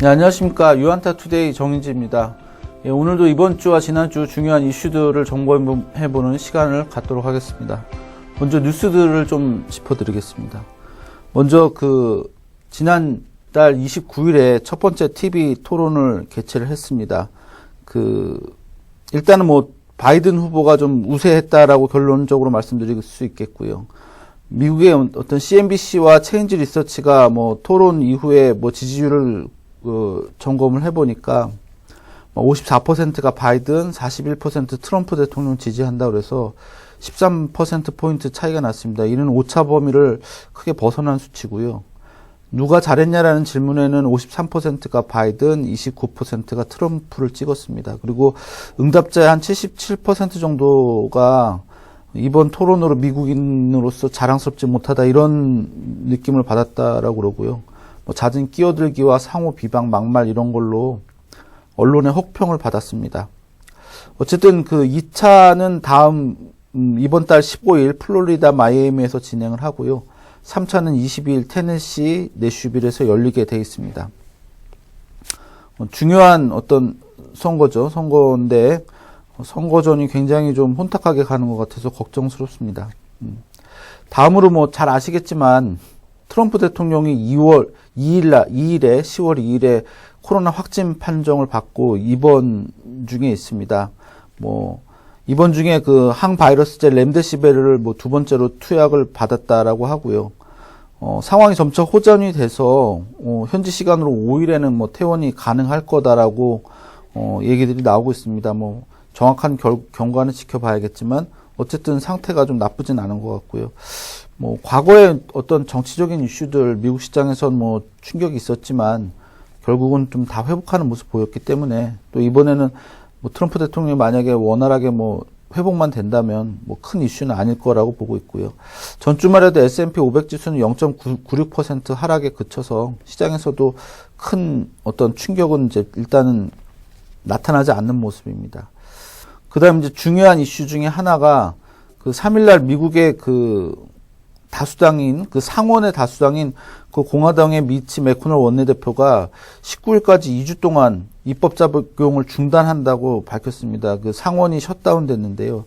네, 안녕하십니까. 유한타투데이 정인지입니다. 예, 오늘도 이번 주와 지난주 중요한 이슈들을 점검해보는 시간을 갖도록 하겠습니다. 먼저 뉴스들을 좀 짚어드리겠습니다. 먼저 지난달 29일에 첫 번째 TV 토론을 개최를 했습니다. 일단은 바이든 후보가 좀 우세했다라고 결론적으로 말씀드릴 수 있겠고요. 미국의 어떤 CNBC와 체인지 리서치가 토론 이후에 지지율을 점검을 해보니까 54%가 바이든, 41% 트럼프 대통령 지지한다 그래서 13%포인트 차이가 났습니다. 이는 오차 범위를 크게 벗어난 수치고요. 누가 잘했냐라는 질문에는 53%가 바이든, 29%가 트럼프를 찍었습니다. 그리고 응답자의 한 77% 정도가 이번 토론으로 미국인으로서 자랑스럽지 못하다 이런 느낌을 받았다라고 그러고요. 잦은 끼어들기와 상호 비방, 막말 이런 걸로 언론의 혹평을 받았습니다. 어쨌든 2차는 이번 달 15일 플로리다 마이애미에서 진행을 하고요. 3차는 22일 테네시 내슈빌에서 열리게 돼 있습니다. 중요한 어떤 선거인데 선거전이 굉장히 좀 혼탁하게 가는 것 같아서 걱정스럽습니다. 다음으로 잘 아시겠지만 트럼프 대통령이 10월 2일에 코로나 확진 판정을 받고 입원 중에 있습니다. 입원 중에 항바이러스제 렘데시베르를 두 번째로 투약을 받았다라고 하고요. 상황이 점차 호전이 돼서 현지 시간으로 5일에는 퇴원이 가능할 거다라고 얘기들이 나오고 있습니다. 정확한 경과는 지켜봐야겠지만 어쨌든 상태가 좀 나쁘진 않은 것 같고요. 과거에 어떤 정치적인 이슈들 미국 시장에선 충격이 있었지만 결국은 좀 다 회복하는 모습 보였기 때문에 또 이번에는 트럼프 대통령이 만약에 원활하게 회복만 된다면 큰 이슈는 아닐 거라고 보고 있고요. 전주말에도 S&P 500 지수는 0.96% 하락에 그쳐서 시장에서도 큰 어떤 충격은 일단은 나타나지 않는 모습입니다. 그다음 중요한 이슈 중에 하나가 3일날 미국의 다수당인 상원의 다수당인 공화당의 미치 매코넬 원내대표가 19일까지 2주 동안 입법 적용을 중단한다고 밝혔습니다. 상원이 셧다운 됐는데요.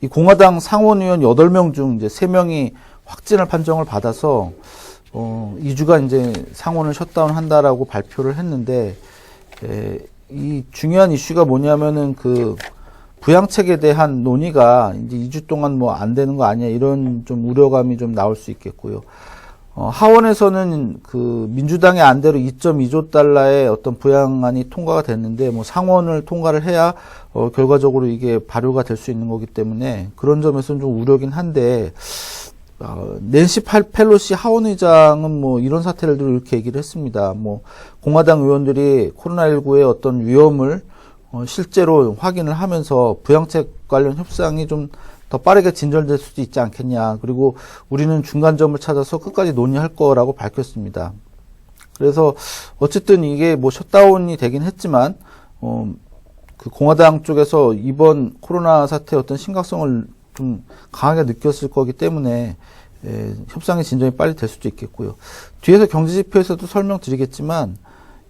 이 공화당 상원 의원 8명 중 3명이 확진을 판정을 받아서 2주간 상원을 셧다운 한다라고 발표를 했는데 이 중요한 이슈가 뭐냐면은 부양책에 대한 논의가 이제 2주 동안 안 되는 거 아니야 이런 좀 우려감이 좀 나올 수 있겠고요. 하원에서는 민주당의 안대로 2.2조 달러의 어떤 부양안이 통과가 됐는데 상원을 통과를 해야 결과적으로 이게 발효가 될 수 있는 거기 때문에 그런 점에서는 좀 우려긴 한데 낸시 펠로시 하원의장은 이런 사태를 이렇게 얘기를 했습니다. 공화당 의원들이 코로나19의 어떤 위험을 실제로 확인을 하면서 부양책 관련 협상이 좀 더 빠르게 진전될 수도 있지 않겠냐. 그리고 우리는 중간점을 찾아서 끝까지 논의할 거라고 밝혔습니다. 그래서 어쨌든 이게 셧다운이 되긴 했지만 공화당 쪽에서 이번 코로나 사태의 어떤 심각성을 좀 강하게 느꼈을 거기 때문에 협상의 진전이 빨리 될 수도 있겠고요. 뒤에서 경제지표에서도 설명드리겠지만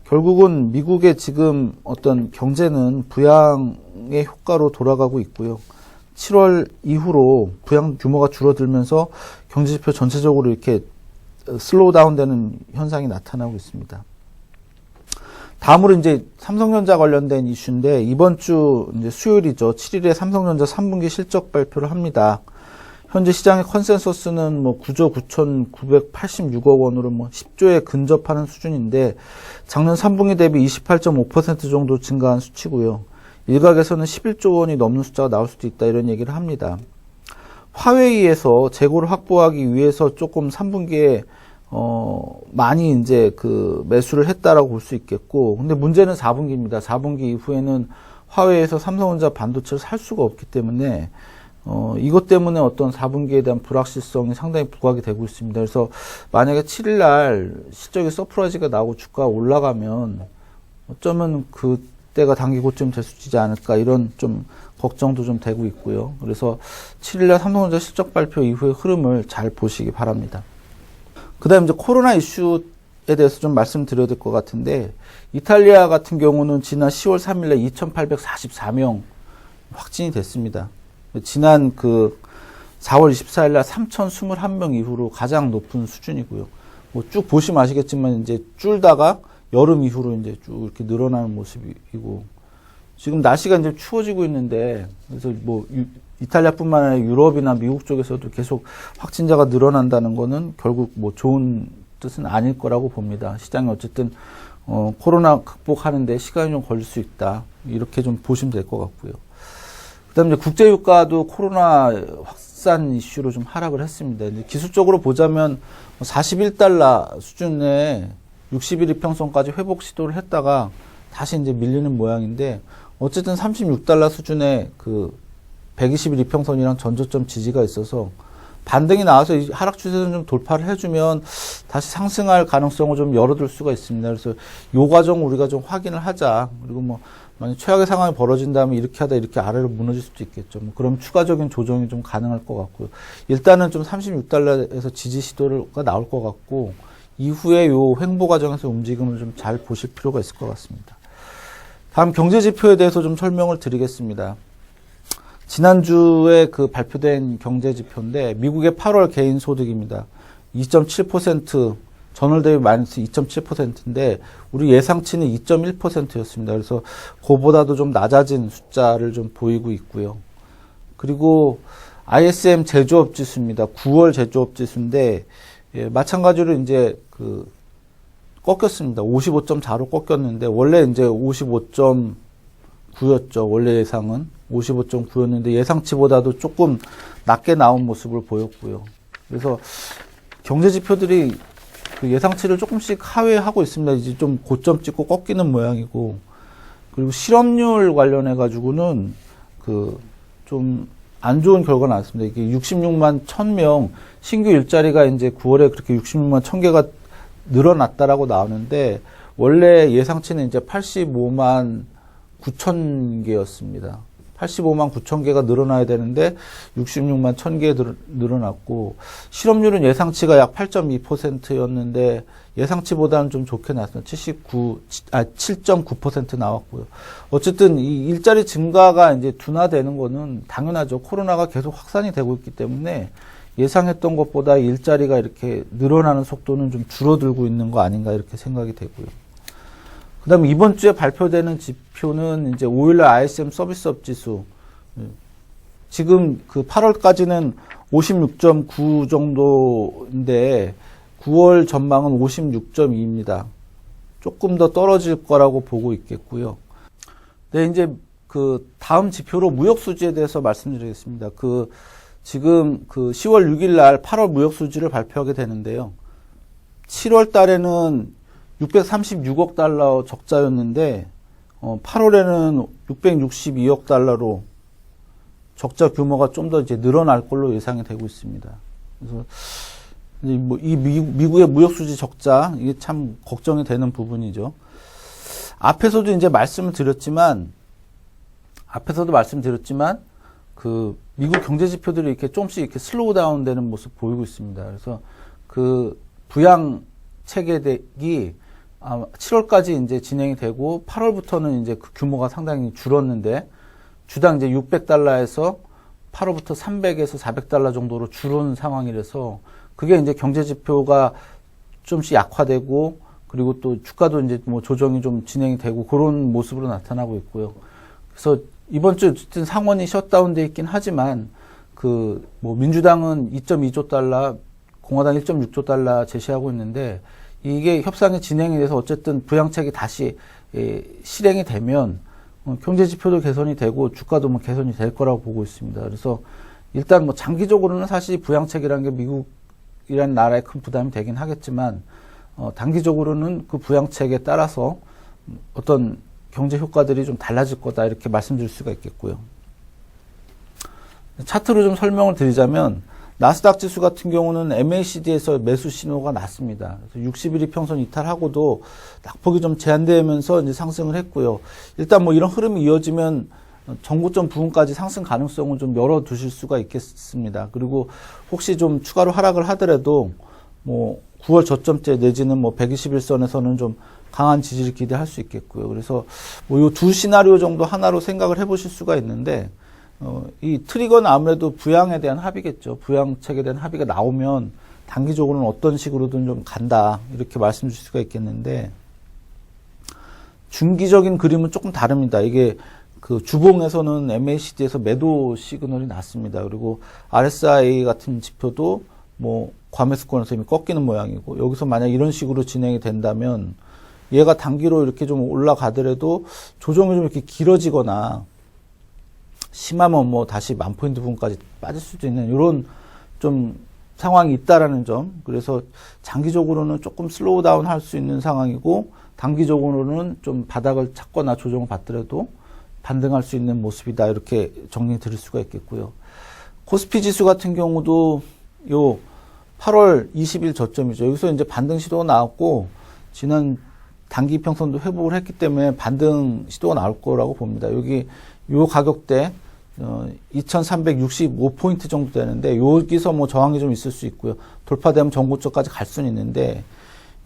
결국은 미국의 지금 어떤 경제는 부양의 효과로 돌아가고 있고요. 7월 이후로 부양 규모가 줄어들면서 경제지표 전체적으로 이렇게 슬로우 다운되는 현상이 나타나고 있습니다. 다음으로 삼성전자 관련된 이슈인데 이번 주 수요일이죠. 7일에 삼성전자 3분기 실적 발표를 합니다. 현재 시장의 컨센서스는 9조 9,986억 원으로 10조에 근접하는 수준인데 작년 3분기 대비 28.5% 정도 증가한 수치고요. 일각에서는 11조 원이 넘는 숫자가 나올 수도 있다 이런 얘기를 합니다. 화웨이에서 재고를 확보하기 위해서 조금 3분기에 많이 매수를 했다라고 볼 수 있겠고, 근데 문제는 4분기입니다. 4분기 이후에는 화웨이에서 삼성전자 반도체를 살 수가 없기 때문에 이것 때문에 어떤 4분기에 대한 불확실성이 상당히 부각이 되고 있습니다. 그래서 만약에 7일날 실적이 서프라이즈가 나오고 주가가 올라가면 어쩌면 그때가 단기 고점 될 수 있지 않을까 이런 좀 걱정도 좀 되고 있고요. 그래서 7일날 삼성전자 실적 발표 이후의 흐름을 잘 보시기 바랍니다. 그 다음에 코로나 이슈에 대해서 좀 말씀드려야 될 것 같은데, 이탈리아 같은 경우는 지난 10월 3일에 2,844명 확진이 됐습니다. 지난 4월 24일 날 3,021명 이후로 가장 높은 수준이고요. 뭐 쭉 보시면 아시겠지만 이제 줄다가 여름 이후로 이제 쭉 이렇게 늘어나는 모습이고, 지금 날씨가 이제 추워지고 있는데, 그래서 뭐 이탈리아뿐만 아니라 유럽이나 미국 쪽에서도 계속 확진자가 늘어난다는 거는 결국 뭐 좋은 뜻은 아닐 거라고 봅니다. 시장이 어쨌든 코로나 극복하는데 시간이 좀 걸릴 수 있다, 이렇게 좀 보시면 될 것 같고요. 그다음에 국제유가도 코로나 확산 이슈로 좀 하락을 했습니다. 이제 기술적으로 보자면 41달러 수준의 60일 이평선까지 회복 시도를 했다가 다시 이제 밀리는 모양인데, 어쨌든 36달러 수준의 120일 이평선이랑 전저점 지지가 있어서 반등이 나와서 이 하락 추세는 좀 돌파를 해주면 다시 상승할 가능성을 좀 열어둘 수가 있습니다. 그래서 요 과정 우리가 좀 확인을 하자. 그리고 뭐 만약 최악의 상황이 벌어진다면 이렇게 하다 이렇게 아래로 무너질 수도 있겠죠. 뭐 그럼 추가적인 조정이 좀 가능할 것 같고요. 일단은 좀 36달러에서 지지 시도가 나올 것 같고, 이후에 요 횡보 과정에서 움직임을 좀 잘 보실 필요가 있을 것 같습니다. 다음 경제 지표에 대해서 좀 설명을 드리겠습니다. 지난주에 발표된 경제 지표인데, 미국의 8월 개인 소득입니다. 2.7%, 전월 대비 마이너스 2.7%인데, 우리 예상치는 2.1%였습니다. 그래서 그보다도 좀 낮아진 숫자를 좀 보이고 있고요. 그리고 ISM 제조업 지수입니다. 9월 제조업 지수인데, 예, 마찬가지로 이제 꺾였습니다. 55.4로 꺾였는데, 원래 이제 55.9였죠. 원래 예상은 55.9였는데 예상치보다도 조금 낮게 나온 모습을 보였고요. 그래서 경제 지표들이 예상치를 조금씩 하회하고 있습니다. 이제 좀 고점 찍고 꺾이는 모양이고, 그리고 실업률 관련해 가지고는 좀 안 좋은 결과가 나왔습니다. 이게 66만 1000명 신규 일자리가 이제 9월에 그렇게 66만 1000개가 늘어났다라고 나오는데, 원래 예상치는 이제 85만 9,000개였습니다. 85만 9,000개가 늘어나야 되는데 66만 1,000개 늘어났고, 실업률은 예상치가 약 8.2%였는데 예상치보다는 좀 좋게 나왔습니다. 7.9% 나왔고요. 어쨌든 이 일자리 증가가 이제 둔화되는 거는 당연하죠. 코로나가 계속 확산이 되고 있기 때문에 예상했던 것보다 일자리가 이렇게 늘어나는 속도는 좀 줄어들고 있는 거 아닌가, 이렇게 생각이 되고요. 그 다음에 이번 주에 발표되는 지표는 이제 5일날 ISM 서비스업 지수. 지금 8월까지는 56.9 정도인데 9월 전망은 56.2입니다. 조금 더 떨어질 거라고 보고 있겠고요. 네, 이제 다음 지표로 무역 수지에 대해서 말씀드리겠습니다. 지금 10월 6일 날 8월 무역 수지를 발표하게 되는데요. 7월 달에는 636억 달러 적자였는데 8월에는 662억 달러로 적자 규모가 좀 더 이제 늘어날 걸로 예상이 되고 있습니다. 그래서 뭐 이 미국의 무역 수지 적자, 이게 참 걱정이 되는 부분이죠. 앞에서도 말씀드렸지만 미국 경제 지표들이 이렇게 조금씩 이렇게 슬로우 다운 되는 모습 보이고 있습니다. 그래서 부양 체계이 7월까지 이제 진행이 되고 8월부터는 이제 규모가 상당히 줄었는데, 주당 이제 600달러에서 8월부터 300에서 400달러 정도로 줄은 상황이라서, 그게 이제 경제 지표가 좀씩 약화되고, 그리고 또 주가도 이제 뭐 조정이 좀 진행이 되고 그런 모습으로 나타나고 있고요. 그래서 이번 주 어쨌든 상원이 셧다운돼 있긴 하지만 뭐 민주당은 2.2조 달러, 공화당 1.6조 달러 제시하고 있는데, 이게 협상이 진행이 돼서 어쨌든 부양책이 다시 실행이 되면 경제 지표도 개선이 되고 주가도 뭐 개선이 될 거라고 보고 있습니다. 그래서 일단 뭐 장기적으로는 사실 부양책이라는 게 미국이라는 나라에 큰 부담이 되긴 하겠지만, 단기적으로는 그 부양책에 따라서 어떤 경제 효과들이 좀 달라질 거다, 이렇게 말씀드릴 수가 있겠고요. 차트로 좀 설명을 드리자면, 나스닥 지수 같은 경우는 MACD에서 매수 신호가 났습니다. 그래서 60일 이평선 이탈하고도 낙폭이 좀 제한되면서 이제 상승을 했고요. 일단 뭐 이런 흐름이 이어지면 전고점 부분까지 상승 가능성을 좀 열어두실 수가 있겠습니다. 그리고 혹시 좀 추가로 하락을 하더라도 뭐 9월 저점대 내지는 뭐 121선에서는 좀 강한 지지를 기대할 수 있겠고요. 그래서 뭐 요 두 시나리오 정도 하나로 생각을 해보실 수가 있는데, 이 트리거는 아무래도 부양에 대한 합의겠죠. 부양책에 대한 합의가 나오면 단기적으로는 어떤 식으로든 좀 간다, 이렇게 말씀 주실 수가 있겠는데, 중기적인 그림은 조금 다릅니다. 이게 그 주봉에서는 MACD에서 매도 시그널이 났습니다. 그리고 RSI 같은 지표도 뭐 과매수권에서 이미 꺾이는 모양이고, 여기서 만약 이런 식으로 진행이 된다면 얘가 단기로 이렇게 좀 올라가더라도 조정이 좀 이렇게 길어지거나 심하면 뭐 다시 10,000포인트 부분까지 빠질 수도 있는 이런 좀 상황이 있다라는 점. 그래서 장기적으로는 조금 슬로우 다운 할 수 있는 상황이고, 단기적으로는 좀 바닥을 찾거나 조정을 받더라도 반등할 수 있는 모습이다, 이렇게 정리 드릴 수가 있겠고요. 코스피 지수 같은 경우도 요 8월 20일 저점이죠. 여기서 이제 반등 시도가 나왔고, 지난 단기 평선도 회복을 했기 때문에 반등 시도가 나올 거라고 봅니다. 여기 요 가격대 2365포인트 정도 되는데, 여기서 뭐 저항이 좀 있을 수 있고요. 돌파되면 전고점까지 갈 수는 있는데,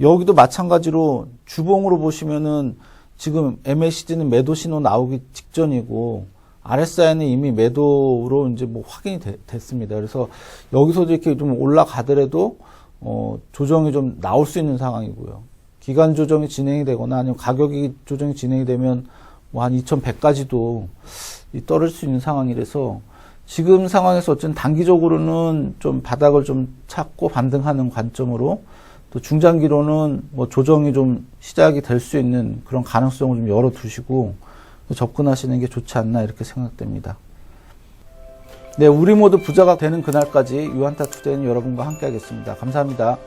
여기도 마찬가지로 주봉으로 보시면은 지금 MACD는 매도 신호 나오기 직전이고, RSI는 이미 매도로 이제 뭐 확인이 됐습니다. 그래서 여기서도 이렇게 좀 올라가더라도 조정이 좀 나올 수 있는 상황이고요. 기간 조정이 진행이 되거나 아니면 가격이 조정이 진행이 되면 뭐 한 2100까지도 떨어질 수 있는 상황이라서, 지금 상황에서 어쨌든 단기적으로는 좀 바닥을 좀 찾고 반등하는 관점으로, 또 중장기로는 뭐 조정이 좀 시작이 될 수 있는 그런 가능성을 좀 열어두시고 접근하시는 게 좋지 않나, 이렇게 생각됩니다. 네, 우리 모두 부자가 되는 그날까지 유한타 투자인 여러분과 함께 하겠습니다. 감사합니다.